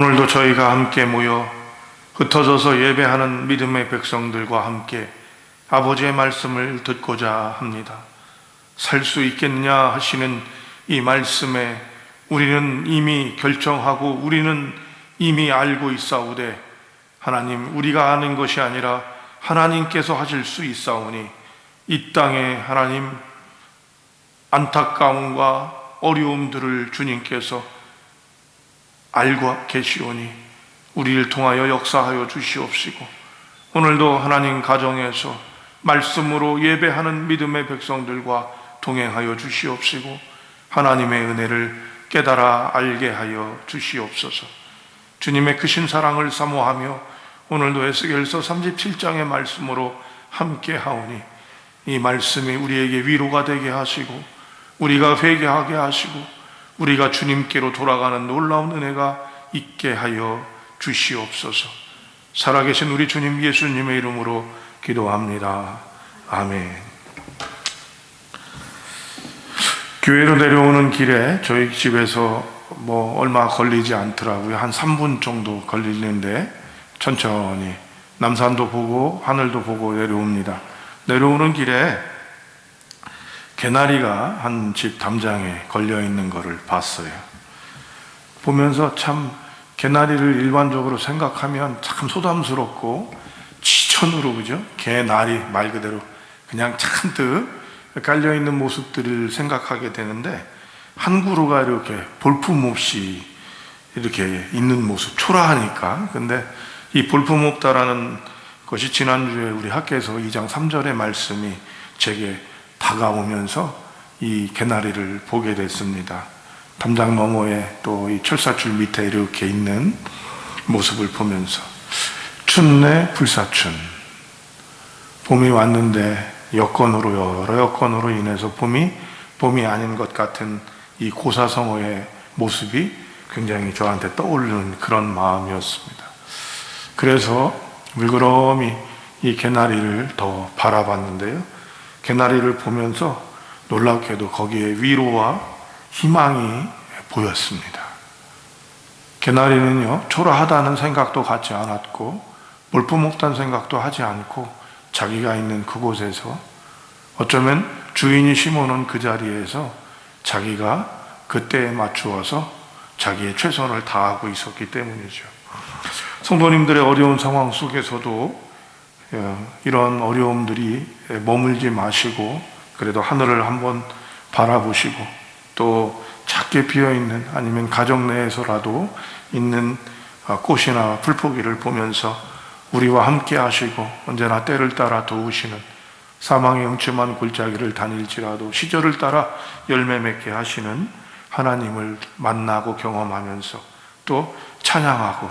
오늘도 저희가 함께 모여 흩어져서 예배하는 믿음의 백성들과 함께 아버지의 말씀을 듣고자 합니다. 살 수 있겠느냐 하시는 이 말씀에 우리는 이미 결정하고 우리는 이미 알고 있사오되, 하나님, 우리가 아는 것이 아니라 하나님께서 하실 수 있사오니 이 땅에 하나님 안타까움과 어려움들을 주님께서 알고 계시오니 우리를 통하여 역사하여 주시옵시고, 오늘도 하나님 가정에서 말씀으로 예배하는 믿음의 백성들과 동행하여 주시옵시고 하나님의 은혜를 깨달아 알게 하여 주시옵소서. 주님의 크신 사랑을 사모하며 오늘도 에스겔서 37장의 말씀으로 함께 하오니 이 말씀이 우리에게 위로가 되게 하시고 우리가 회개하게 하시고 우리가 주님께로 돌아가는 놀라운 은혜가 있게 하여 주시옵소서. 살아계신 우리 주님 예수님의 이름으로 기도합니다. 아멘. 교회로 내려오는 길에 저희 집에서 얼마 걸리지 않더라고요. 한 3분 정도 걸리는데 천천히 남산도 보고 하늘도 보고 내려옵니다. 내려오는 길에 개나리가 한 집 담장에 걸려 있는 것을 봤어요. 보면서 참 개나리를 일반적으로 생각하면 참 소담스럽고 지천으로, 그죠? 개나리 말 그대로 그냥 잔뜩 깔려 있는 모습들을 생각하게 되는데, 한 그루가 이렇게 볼품없이 이렇게 있는 모습, 초라하니까. 근데 이 볼품없다라는 것이 지난주에 우리 학교에서 2장 3절의 말씀이 제게 다가오면서 이 개나리를 보게 됐습니다. 담장 너머에 또 이 철사줄 밑에 이렇게 있는 모습을 보면서 춘내 불사춘, 봄이 왔는데 여러 여건으로 인해서 봄이 아닌 것 같은 이 고사성어의 모습이 굉장히 저한테 떠오르는 그런 마음이었습니다. 그래서 물끄러미 이 개나리를 더 바라봤는데요, 개나리를 보면서 놀랍게도 거기에 위로와 희망이 보였습니다. 개나리는요, 초라하다는 생각도 갖지 않았고 볼품없다는 생각도 하지 않고 자기가 있는 그곳에서, 어쩌면 주인이 심어놓은 그 자리에서 자기가 그때에 맞추어서 자기의 최선을 다하고 있었기 때문이죠. 성도님들의 어려운 상황 속에서도 이런 어려움들이 머물지 마시고 그래도 하늘을 한번 바라보시고, 또 작게 피어있는 아니면 가정 내에서라도 있는 꽃이나 풀포기를 보면서 우리와 함께 하시고 언제나 때를 따라 도우시는, 사망의 음침한 골짜기를 다닐지라도 시절을 따라 열매 맺게 하시는 하나님을 만나고 경험하면서 또 찬양하고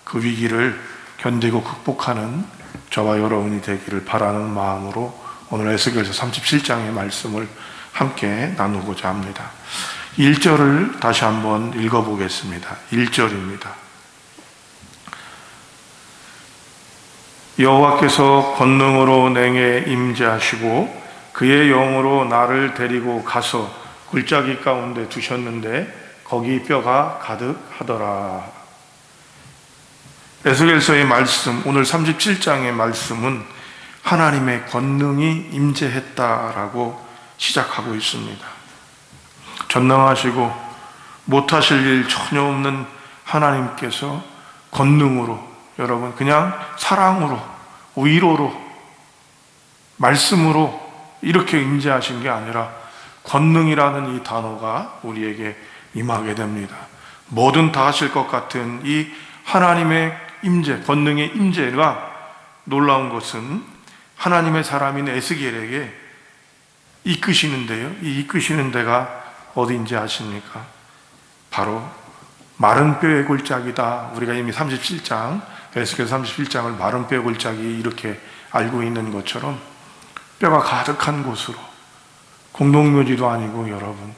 그 위기를 견디고 극복하는 저와 여러분이 되기를 바라는 마음으로 오늘 에스겔서 37장의 말씀을 함께 나누고자 합니다. 1절을 다시 한번 읽어보겠습니다. 1절입니다. 여호와께서 권능으로 내게 임재하시고 그의 영으로 나를 데리고 가서 골짜기 가운데 두셨는데 거기 뼈가 가득하더라. 에스겔서의 말씀, 오늘 37장의 말씀은 하나님의 권능이 임재했다라고 시작하고 있습니다. 전능하시고 못하실 일 전혀 없는 하나님께서 권능으로, 여러분, 그냥 사랑으로, 위로로, 말씀으로 이렇게 임재하신 게 아니라 권능이라는 이 단어가 우리에게 임하게 됩니다. 뭐든 다 하실 것 같은 이 하나님의 임재, 권능의 임재가 놀라운 것은 하나님의 사람인 에스겔에게 이끄시는데요, 이 이끄시는 데가 어디인지 아십니까? 바로 마른 뼈의 골짜기다. 우리가 이미 37장, 에스겔 37장을 마른 뼈의 골짜기 이렇게 알고 있는 것처럼 뼈가 가득한 곳으로, 공동묘지도 아니고 여러분,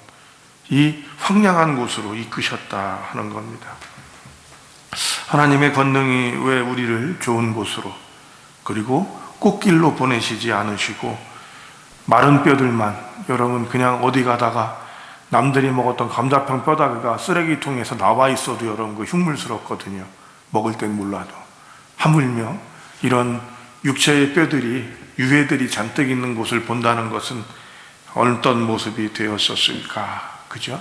이 황량한 곳으로 이끄셨다 하는 겁니다. 하나님의 권능이 왜 우리를 좋은 곳으로, 그리고 꽃길로 보내시지 않으시고 마른 뼈들만, 여러분, 그냥 어디 가다가 남들이 먹었던 감자평 뼈다귀가 쓰레기통에서 나와 있어도 여러분 그 흉물스럽거든요. 먹을 땐 몰라도. 하물며 이런 육체의 뼈들이, 유해들이 잔뜩 있는 곳을 본다는 것은 어떤 모습이 되었었을까? 그죠?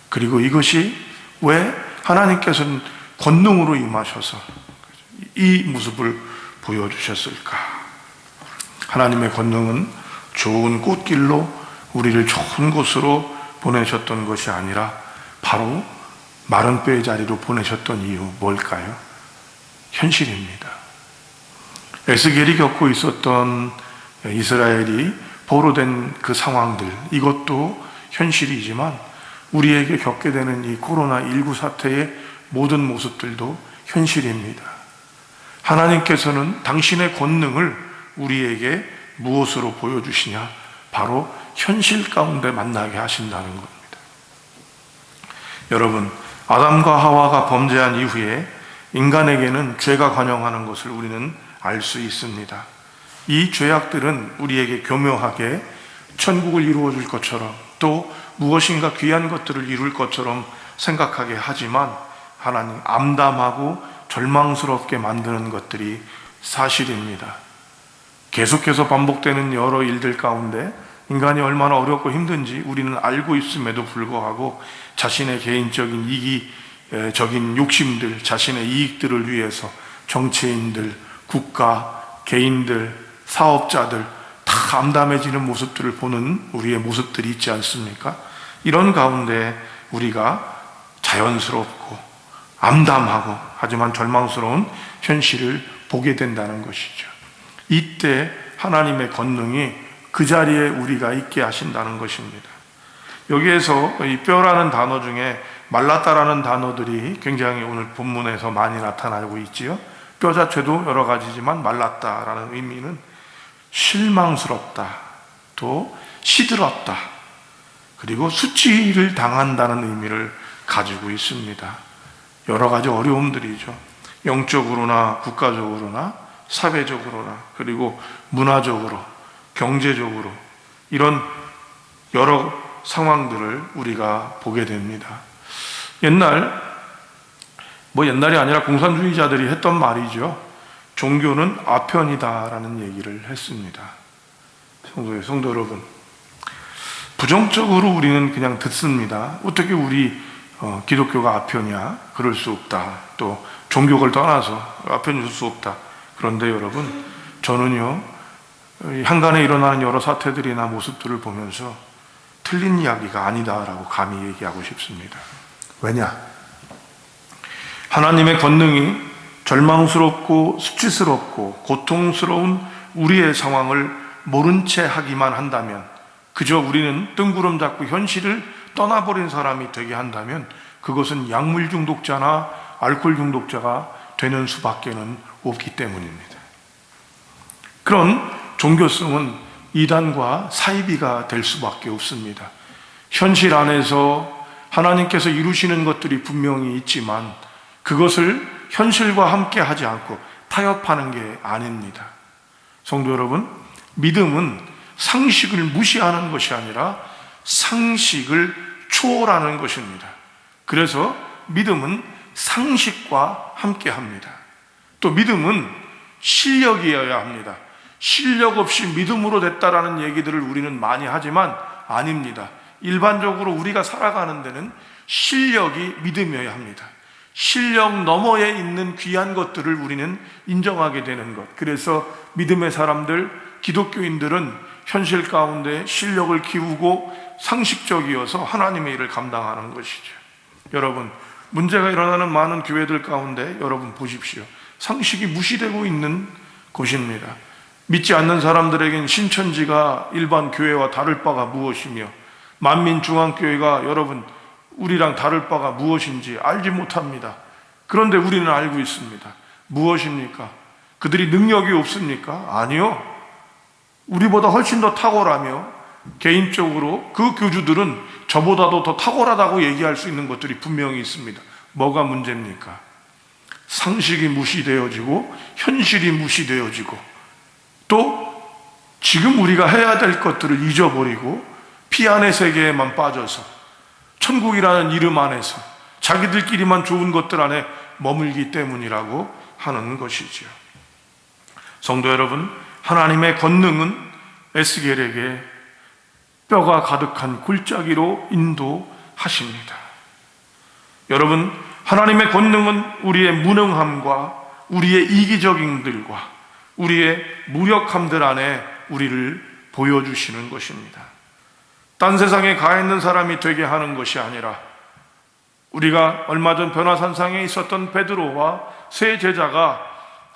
그리고 이것이 왜 하나님께서는 권능으로 임하셔서 이 모습을 보여주셨을까? 하나님의 권능은 좋은 꽃길로 우리를 좋은 곳으로 보내셨던 것이 아니라 바로 마른 뼈의 자리로 보내셨던 이유 뭘까요? 현실입니다. 에스겔이 겪고 있었던 이스라엘이 포로된 그 상황들, 이것도 현실이지만 우리에게 겪게 되는 이 코로나19 사태의 모든 모습들도 현실입니다. 하나님께서는 당신의 권능을 우리에게 무엇으로 보여주시냐? 바로 현실 가운데 만나게 하신다는 겁니다. 여러분, 아담과 하와가 범죄한 이후에 인간에게는 죄가 관영하는 것을 우리는 알 수 있습니다. 이 죄악들은 우리에게 교묘하게 천국을 이루어 줄 것처럼 또 무엇인가 귀한 것들을 이룰 것처럼 생각하게 하지만 하나님 암담하고 절망스럽게 만드는 것들이 사실입니다. 계속해서 반복되는 여러 일들 가운데 인간이 얼마나 어렵고 힘든지 우리는 알고 있음에도 불구하고 자신의 개인적인 이기적인 욕심들, 자신의 이익들을 위해서 정치인들, 국가, 개인들, 사업자들 다 암담해지는 모습들을 보는 우리의 모습들이 있지 않습니까? 이런 가운데 우리가 자연스럽고 암담하고 하지만 절망스러운 현실을 보게 된다는 것이죠. 이때 하나님의 권능이 그 자리에 우리가 있게 하신다는 것입니다. 여기에서 이 뼈라는 단어 중에 말랐다라는 단어들이 굉장히 오늘 본문에서 많이 나타나고 있지요. 뼈 자체도 여러 가지지만 말랐다라는 의미는 실망스럽다, 또 시들었다, 그리고 수치를 당한다는 의미를 가지고 있습니다. 여러 가지 어려움들이죠. 영적으로나 국가적으로나 사회적으로나 그리고 문화적으로, 경제적으로 이런 여러 상황들을 우리가 보게 됩니다. 옛날이 아니라 공산주의자들이 했던 말이죠. 종교는 아편이다라는 얘기를 했습니다. 성도 여러분, 부정적으로 우리는 그냥 듣습니다. 어떻게 우리 기독교가 아편이야? 그럴 수 없다. 또 종교를 떠나서 아편일 수 없다. 그런데 여러분, 저는요, 한간에 일어나는 여러 사태들이나 모습들을 보면서 틀린 이야기가 아니다라고 감히 얘기하고 싶습니다. 왜냐? 하나님의 권능이 절망스럽고 수치스럽고 고통스러운 우리의 상황을 모른 채 하기만 한다면, 그저 우리는 뜬구름 잡고 현실을 떠나버린 사람이 되게 한다면 그것은 약물 중독자나 알코올 중독자가 되는 수밖에는 없기 때문입니다. 그런 종교성은 이단과 사이비가 될 수밖에 없습니다. 현실 안에서 하나님께서 이루시는 것들이 분명히 있지만 그것을 현실과 함께 하지 않고 타협하는 게 아닙니다. 성도 여러분, 믿음은 상식을 무시하는 것이 아니라 상식을 초월하는 것입니다. 그래서 믿음은 상식과 함께 합니다. 또 믿음은 실력이어야 합니다. 실력 없이 믿음으로 됐다라는 얘기들을 우리는 많이 하지만 아닙니다. 일반적으로 우리가 살아가는 데는 실력이 믿음이어야 합니다. 실력 너머에 있는 귀한 것들을 우리는 인정하게 되는 것. 그래서 믿음의 사람들, 기독교인들은 현실 가운데 실력을 키우고 상식적이어서 하나님의 일을 감당하는 것이죠. 여러분, 문제가 일어나는 많은 교회들 가운데 여러분 보십시오. 상식이 무시되고 있는 곳입니다. 믿지 않는 사람들에겐 신천지가 일반 교회와 다를 바가 무엇이며 만민중앙교회가 여러분 우리랑 다를 바가 무엇인지 알지 못합니다. 그런데 우리는 알고 있습니다. 무엇입니까? 그들이 능력이 없습니까? 아니요. 우리보다 훨씬 더 탁월하며 개인적으로 그 교주들은 저보다도 더 탁월하다고 얘기할 수 있는 것들이 분명히 있습니다. 뭐가 문제입니까? 상식이 무시되어지고 현실이 무시되어지고 또 지금 우리가 해야 될 것들을 잊어버리고 피안의 세계에만 빠져서 천국이라는 이름 안에서 자기들끼리만 좋은 것들 안에 머물기 때문이라고 하는 것이지요. 성도 여러분, 하나님의 권능은 에스겔에게 뼈가 가득한 골짜기로 인도하십니다. 여러분, 하나님의 권능은 우리의 무능함과 우리의 이기적인들과 우리의 무력함들 안에 우리를 보여주시는 것입니다. 딴 세상에 가 있는 사람이 되게 하는 것이 아니라 우리가 얼마 전 변화산상에 있었던 베드로와 세 제자가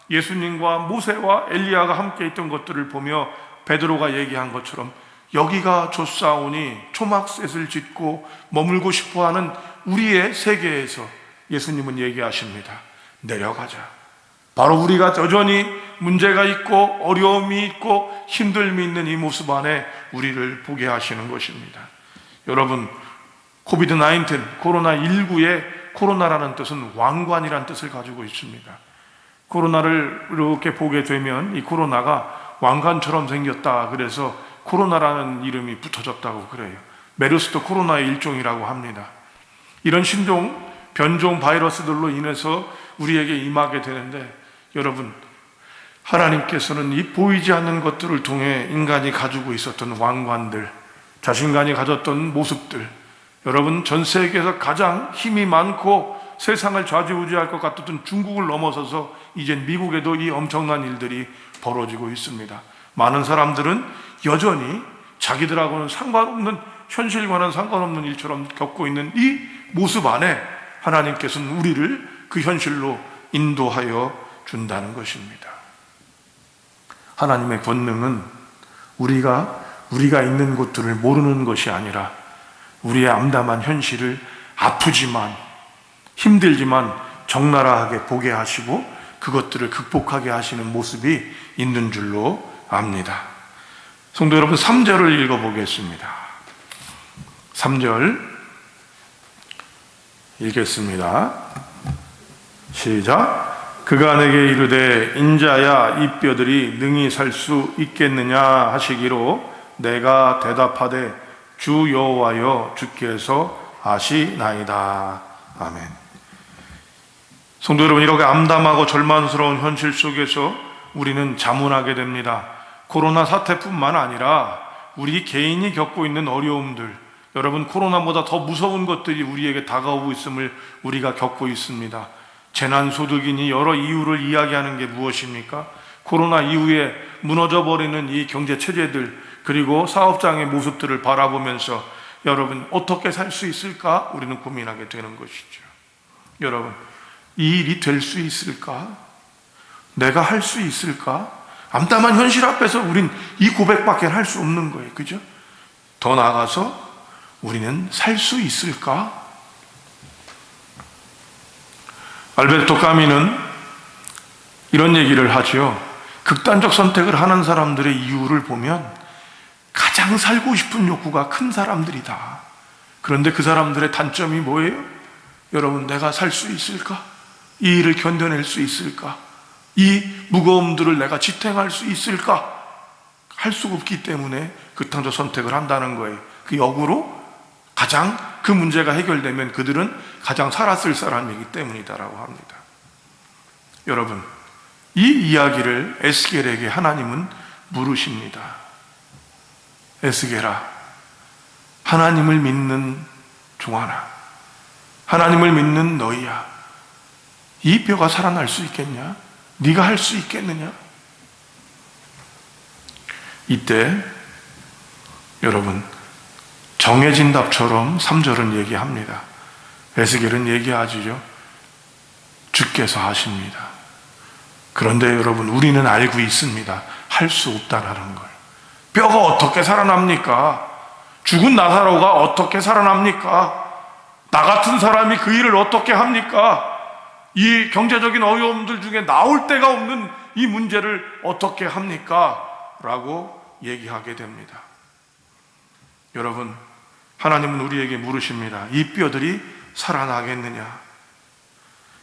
예수님과 모세와 엘리야가 함께 있던 것들을 보며 베드로가 얘기한 것처럼 여기가 좋사오니 초막셋을 짓고 머물고 싶어하는 우리의 세계에서 예수님은 얘기하십니다. 내려가자. 바로 우리가 여전히 문제가 있고 어려움이 있고 힘듦이 있는 이 모습 안에 우리를 보게 하시는 것입니다. 여러분, 코비드-19, 코로나19의 코로나라는 뜻은 왕관이라는 뜻을 가지고 있습니다. 코로나를 이렇게 보게 되면 이 코로나가 왕관처럼 생겼다, 그래서 코로나라는 이름이 붙어졌다고 그래요. 메르스도 코로나의 일종이라고 합니다. 이런 신종, 변종 바이러스들로 인해서 우리에게 임하게 되는데, 여러분, 하나님께서는 이 보이지 않는 것들을 통해 인간이 가지고 있었던 왕관들, 자신간이 가졌던 모습들, 여러분, 전 세계에서 가장 힘이 많고 세상을 좌지우지할 것 같았던 중국을 넘어서서 이젠 미국에도 이 엄청난 일들이 벌어지고 있습니다. 많은 사람들은 여전히 자기들하고는 상관없는, 현실과는 상관없는 일처럼 겪고 있는 이 모습 안에 하나님께서는 우리를 그 현실로 인도하여 준다는 것입니다. 하나님의 권능은 우리가 있는 곳들을 모르는 것이 아니라 우리의 암담한 현실을 아프지만 힘들지만 적나라하게 보게 하시고 그것들을 극복하게 하시는 모습이 있는 줄로 압니다. 성도 여러분, 3절을 읽어보겠습니다. 3절 읽겠습니다. 시작. 그가 내게 이르되 인자야 이 뼈들이 능히 살 수 있겠느냐 하시기로 내가 대답하되 주 여호와여 주께서 아시나이다. 아멘. 성도 여러분, 이렇게 암담하고 절망스러운 현실 속에서 우리는 자문하게 됩니다. 코로나 사태뿐만 아니라 우리 개인이 겪고 있는 어려움들, 여러분, 코로나보다 더 무서운 것들이 우리에게 다가오고 있음을 우리가 겪고 있습니다. 재난소득이니 여러 이유를 이야기하는 게 무엇입니까? 코로나 이후에 무너져버리는 이 경제체제들, 그리고 사업장의 모습들을 바라보면서 여러분, 어떻게 살 수 있을까? 우리는 고민하게 되는 것이죠. 여러분, 이 일이 될 수 있을까? 내가 할 수 있을까? 암담한 현실 앞에서 우린 이 고백밖에 할 수 없는 거예요. 그죠? 더 나아가서 우리는 살 수 있을까? 알베르토 까미는 이런 얘기를 하죠. 극단적 선택을 하는 사람들의 이유를 보면 가장 살고 싶은 욕구가 큰 사람들이다. 그런데 그 사람들의 단점이 뭐예요? 여러분, 내가 살 수 있을까? 이 일을 견뎌낼 수 있을까? 이 무거움들을 내가 지탱할 수 있을까? 할 수 없기 때문에 극단적 선택을 한다는 거예요. 그 역으로 가장 그 문제가 해결되면 그들은 가장 살았을 사람이기 때문이다라고 합니다. 여러분, 이 이야기를 에스겔에게 하나님은 물으십니다. 에스겔아, 하나님을 믿는 종아나, 하나님을 믿는 너희야, 이 뼈가 살아날 수 있겠냐? 네가 할 수 있겠느냐? 이때 여러분, 정해진 답처럼 3절은 얘기합니다. 에스겔은 얘기하지요. 주께서 하십니다. 그런데 여러분, 우리는 알고 있습니다. 할 수 없다라는 걸. 뼈가 어떻게 살아납니까? 죽은 나사로가 어떻게 살아납니까? 나 같은 사람이 그 일을 어떻게 합니까? 이 경제적인 어려움들 중에 나올 데가 없는 이 문제를 어떻게 합니까? 라고 얘기하게 됩니다. 여러분, 하나님은 우리에게 물으십니다. 이 뼈들이 살아나겠느냐?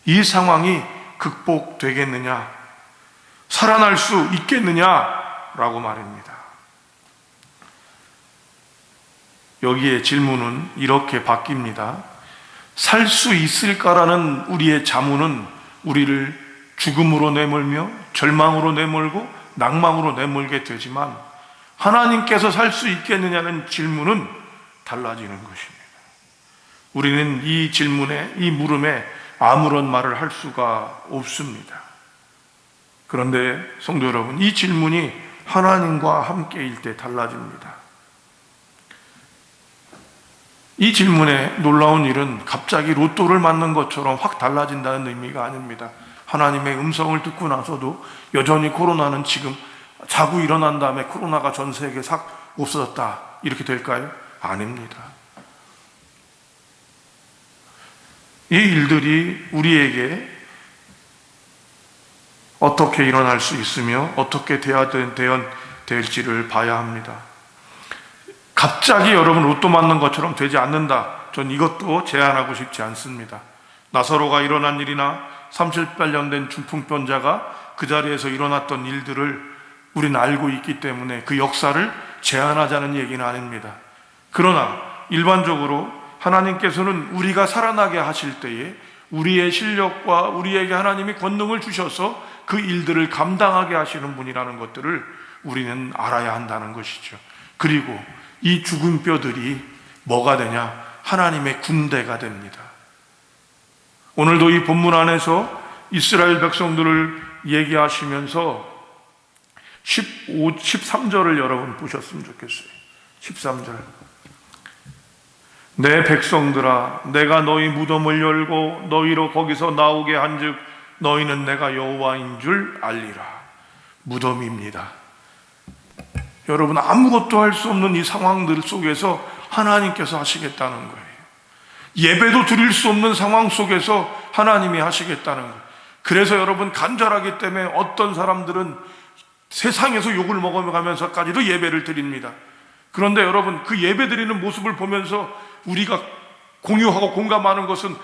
이 상황이 극복되겠느냐? 살아날 수 있겠느냐? 라고 말입니다. 여기에 질문은 이렇게 바뀝니다. 살 수 있을까라는 우리의 자문은 우리를 죽음으로 내몰며 절망으로 내몰고 낭망으로 내몰게 되지만, 하나님께서 살 수 있겠느냐는 질문은 달라지는 것입니다. 우리는 이 질문에, 이 물음에 아무런 말을 할 수가 없습니다. 그런데 성도 여러분, 이 질문이 하나님과 함께일 때 달라집니다. 이 질문의 놀라운 일은 갑자기 로또를 맞는 것처럼 확 달라진다는 의미가 아닙니다. 하나님의 음성을 듣고 나서도 여전히 코로나는 지금 자고 일어난 다음에 코로나가 전 세계에 싹 없어졌다, 이렇게 될까요? 아닙니다. 이 일들이 우리에게 어떻게 일어날 수 있으며 어떻게 돼야 될지를 봐야 합니다. 갑자기 여러분 로또 맞는 것처럼 되지 않는다, 전 이것도 제안하고 싶지 않습니다. 나사로가 일어난 일이나 38년 된 중풍병자가 그 자리에서 일어났던 일들을 우리는 알고 있기 때문에 그 역사를 제안하자는 얘기는 아닙니다. 그러나 일반적으로 하나님께서는 우리가 살아나게 하실 때에 우리의 실력과 우리에게 하나님이 권능을 주셔서 그 일들을 감당하게 하시는 분이라는 것들을 우리는 알아야 한다는 것이죠. 그리고 이 죽은 뼈들이 뭐가 되냐? 하나님의 군대가 됩니다. 오늘도 이 본문 안에서 이스라엘 백성들을 얘기하시면서 13절을 여러분 보셨으면 좋겠어요. 13절. 내 백성들아, 내가 너희 무덤을 열고 너희로 거기서 나오게 한즉 너희는 내가 여호와인 줄 알리라. 무덤입니다. 여러분, 아무것도 할 수 없는 이 상황들 속에서 하나님께서 하시겠다는 거예요. 예배도 드릴 수 없는 상황 속에서 하나님이 하시겠다는 거예요. 그래서 여러분, 간절하기 때문에 어떤 사람들은 세상에서 욕을 먹어가면서까지도 예배를 드립니다. 그런데 여러분, 그 예배 드리는 모습을 보면서 우리가 공유하고 공감하는 것은,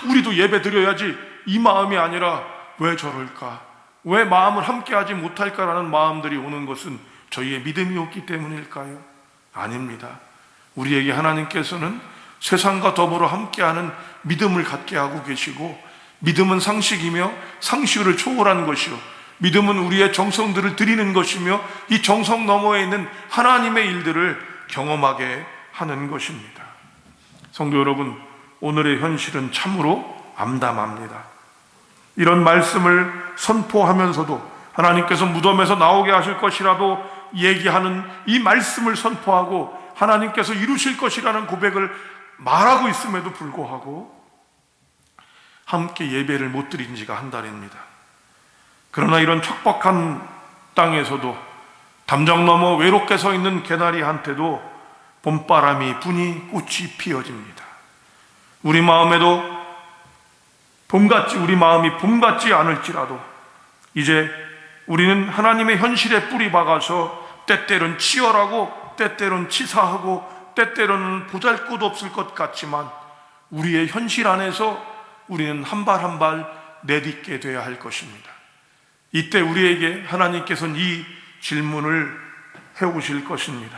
우리도 예배 드려야지, 이 마음이 아니라 왜 저럴까? 왜 마음을 함께하지 못할까라는 마음들이 오는 것은 저희의 믿음이 없기 때문일까요? 아닙니다. 우리에게 하나님께서는 세상과 더불어 함께하는 믿음을 갖게 하고 계시고, 믿음은 상식이며 상식을 초월한 것이요, 믿음은 우리의 정성들을 드리는 것이며 이 정성 너머에 있는 하나님의 일들을 경험하게 하는 것입니다. 성도 여러분, 오늘의 현실은 참으로 암담합니다. 이런 말씀을 선포하면서도 하나님께서 무덤에서 나오게 하실 것이라도 얘기하는 이 말씀을 선포하고 하나님께서 이루실 것이라는 고백을 말하고 있음에도 불구하고 함께 예배를 못 드린 지가 한 달입니다. 그러나 이런 척박한 땅에서도 담장 너머 외롭게 서 있는 개나리한테도 봄바람이 부니 꽃이 피어집니다. 우리 마음에도 우리 마음이 봄 같지 않을지라도 이제 우리는 하나님의 현실에 뿌리 박아서 때때로는 치열하고 때때로는 치사하고 때때로는 보잘것없을 것 같지만 우리의 현실 안에서 우리는 한 발 한 발 내딛게 되어야 할 것입니다. 이때 우리에게 하나님께서는 이 질문을 해오실 것입니다.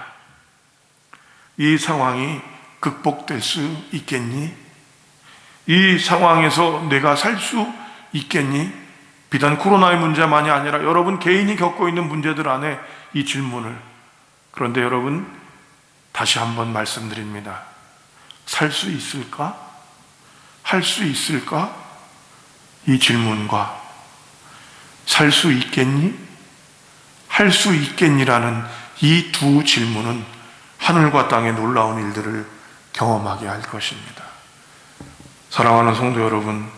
이 상황이 극복될 수 있겠니? 이 상황에서 내가 살 수 있겠니? 비단 코로나의 문제만이 아니라 여러분 개인이 겪고 있는 문제들 안에 이 질문을, 그런데 여러분 다시 한번 말씀드립니다. 살 수 있을까? 할 수 있을까? 이 질문과 살 수 있겠니? 할 수 있겠니라는 이 두 질문은 하늘과 땅의 놀라운 일들을 경험하게 할 것입니다. 사랑하는 성도 여러분,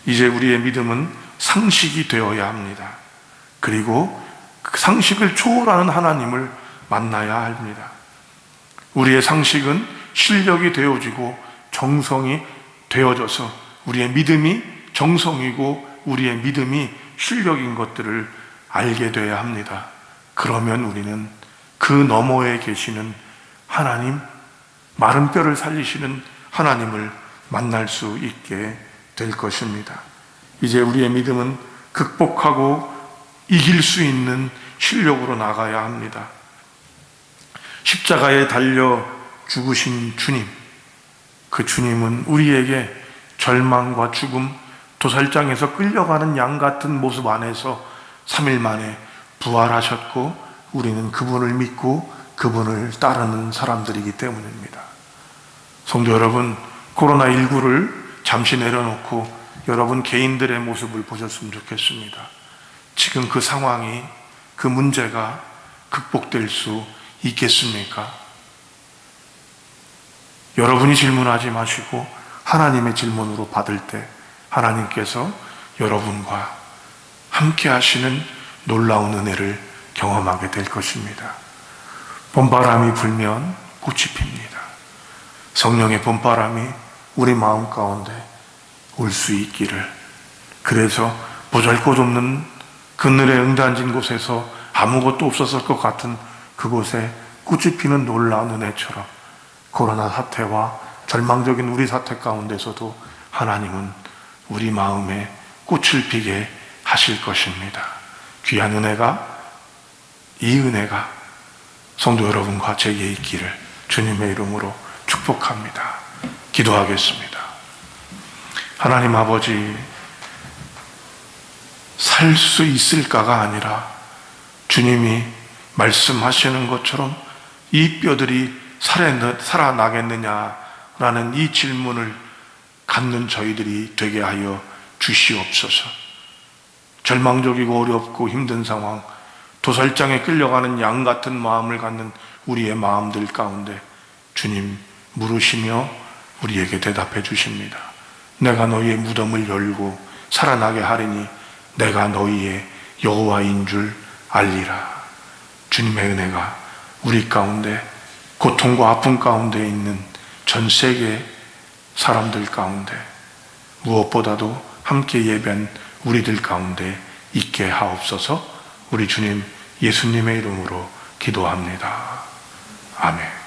이제 우리의 믿음은 상식이 되어야 합니다. 그리고 그 상식을 초월하는 하나님을 만나야 합니다. 우리의 상식은 실력이 되어지고 정성이 되어져서 우리의 믿음이 정성이고 우리의 믿음이 실력인 것들을 알게 되어야 합니다. 그러면 우리는 그 너머에 계시는 하나님, 마른 뼈를 살리시는 하나님을 만날 수 있게 될 것입니다. 이제 우리의 믿음은 극복하고 이길 수 있는 실력으로 나가야 합니다. 십자가에 달려 죽으신 주님, 그 주님은 우리에게 절망과 죽음, 도살장에서 끌려가는 양 같은 모습 안에서 3일 만에 부활하셨고, 우리는 그분을 믿고 그분을 따르는 사람들이기 때문입니다. 성도 여러분, 코로나19를 잠시 내려놓고 여러분 개인들의 모습을 보셨으면 좋겠습니다. 지금 그 상황이, 그 문제가 극복될 수 있겠습니까? 여러분이 질문하지 마시고 하나님의 질문으로 받을 때 하나님께서 여러분과 함께 하시는 놀라운 은혜를 경험하게 될 것입니다. 봄바람이 불면 꽃이 핍니다. 성령의 봄바람이 우리 마음 가운데 올 수 있기를, 그래서 보잘것없는 그늘에 응단진 곳에서 아무것도 없었을 것 같은 그곳에 꽃이 피는 놀라운 은혜처럼 코로나 사태와 절망적인 우리 사태 가운데서도 하나님은 우리 마음에 꽃을 피게 하실 것입니다. 귀한 은혜가, 이 은혜가 성도 여러분과 제게 있기를 주님의 이름으로 축복합니다. 기도하겠습니다. 하나님 아버지, 살 수 있을까가 아니라 주님이 말씀하시는 것처럼 이 뼈들이 살아나겠느냐라는 이 질문을 갖는 저희들이 되게 하여 주시옵소서. 절망적이고 어렵고 힘든 상황, 도살장에 끌려가는 양 같은 마음을 갖는 우리의 마음들 가운데 주님 물으시며 우리에게 대답해 주십니다. 내가 너희의 무덤을 열고 살아나게 하리니 내가 너희의 여호와인 줄 알리라. 주님의 은혜가 우리 가운데, 고통과 아픔 가운데 있는 전 세계 사람들 가운데, 무엇보다도 함께 예배한 우리들 가운데 있게 하옵소서. 우리 주님 예수님의 이름으로 기도합니다. 아멘.